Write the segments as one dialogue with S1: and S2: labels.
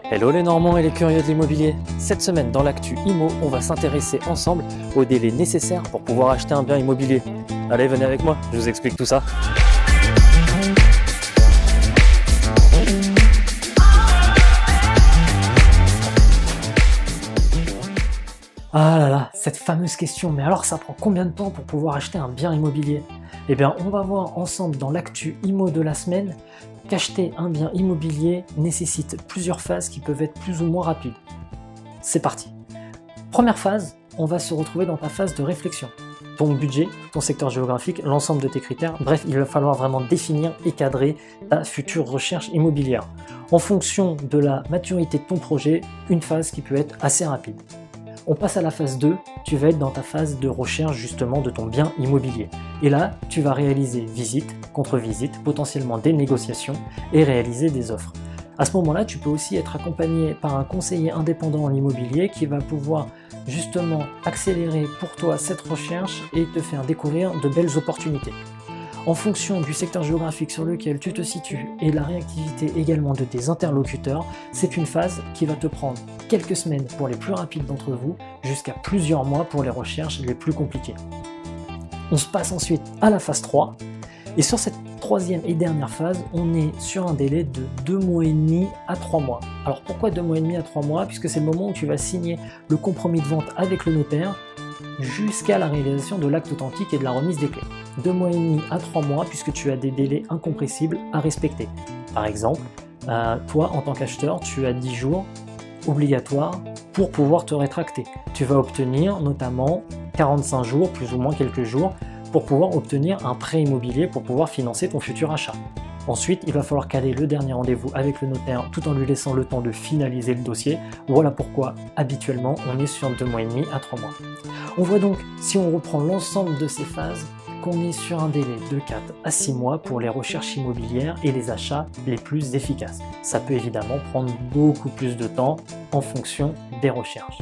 S1: Hello les Normands et les curieux de l'immobilier. Cette semaine dans l'actu IMO, on va s'intéresser ensemble aux délais nécessaires pour pouvoir acheter un bien immobilier. Allez, venez avec moi, je vous explique tout ça. Ah là là, cette fameuse question, mais alors ça prend combien de temps pour pouvoir acheter un bien immobilier? Eh bien, on va voir ensemble dans l'actu IMO de la semaine qu'acheter un bien immobilier nécessite plusieurs phases qui peuvent être plus ou moins rapides. C'est parti. Première phase, on va se retrouver dans ta phase de réflexion. Ton budget, ton secteur géographique, l'ensemble de tes critères, bref, il va falloir vraiment définir et cadrer ta future recherche immobilière. En fonction de la maturité de ton projet, une phase qui peut être assez rapide. On passe à la phase 2, tu vas être dans ta phase de recherche justement de ton bien immobilier. Et là, tu vas réaliser visite, contre-visite, potentiellement des négociations et réaliser des offres. À ce moment-là, tu peux aussi être accompagné par un conseiller indépendant en immobilier qui va pouvoir justement accélérer pour toi cette recherche et te faire découvrir de belles opportunités. En fonction du secteur géographique sur lequel tu te situes et la réactivité également de tes interlocuteurs, c'est une phase qui va te prendre quelques semaines pour les plus rapides d'entre vous, jusqu'à plusieurs mois pour les recherches les plus compliquées. On se passe ensuite à la phase 3, et sur cette troisième et dernière phase, on est sur un délai de 2 mois et demi à 3 mois. Alors pourquoi 2 mois et demi à 3 mois? Puisque c'est le moment où tu vas signer le compromis de vente avec le notaire, jusqu'à la réalisation de l'acte authentique et de la remise des clés. 2 mois et demi à 3 mois puisque tu as des délais incompressibles à respecter. Par exemple, toi en tant qu'acheteur, tu as 10 jours obligatoires pour pouvoir te rétracter. Tu vas obtenir notamment 45 jours, plus ou moins quelques jours, pour pouvoir obtenir un prêt immobilier pour pouvoir financer ton futur achat. Ensuite, il va falloir caler le dernier rendez-vous avec le notaire tout en lui laissant le temps de finaliser le dossier. Voilà pourquoi, habituellement, on est sur 2 mois et demi à 3 mois. On voit donc, si on reprend l'ensemble de ces phases, qu'on est sur un délai de 4 à 6 mois pour les recherches immobilières et les achats les plus efficaces. Ça peut évidemment prendre beaucoup plus de temps en fonction des recherches.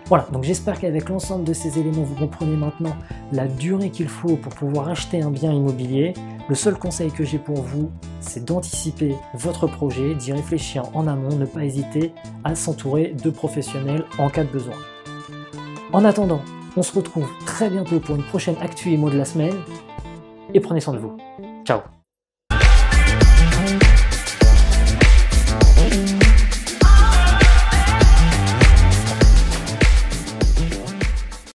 S1: Voilà, donc j'espère qu'avec l'ensemble de ces éléments, vous comprenez maintenant la durée qu'il faut pour pouvoir acheter un bien immobilier. Le seul conseil que j'ai pour vous, c'est d'anticiper votre projet, d'y réfléchir en amont, ne pas hésiter à s'entourer de professionnels en cas de besoin. En attendant, on se retrouve très bientôt pour une prochaine Actu IMO de la semaine et prenez soin de vous. Ciao!